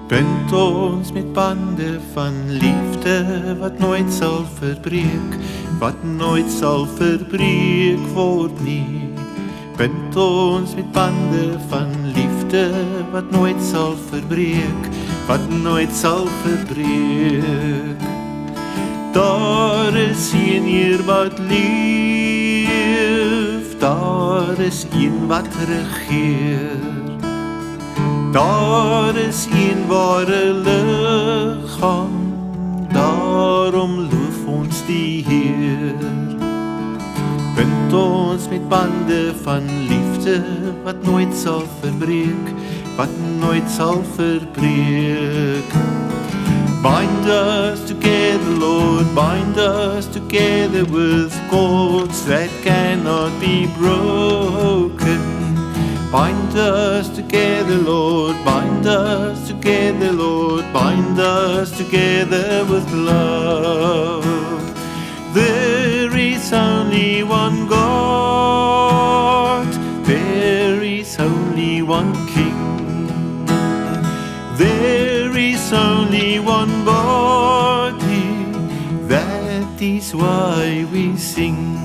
Bind ons met bande van liefde wat nooit sal verbreek, wat nooit sal verbreek word nie. Bind ons met bande van liefde wat nooit sal verbreek, wat nooit sal verbreek. Daar is een Heer wat leef, daar is een wat regeer. Daar is een ware liggaam, daarom loof ons die Heer. Bind ons met bande van liefde wat nooit sal verbreek, wat nooit sal verbreek. Bind us together, Lord, bind us together with cords that cannot be broken. Bind us together, Lord, bind us together, Lord, bind us together with love. There is only one God, there is only one King. There is only one body, that is why we sing.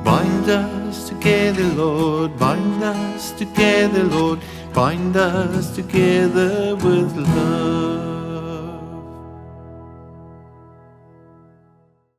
Bind us together, Lord, bind us together, Lord, bind us together with love.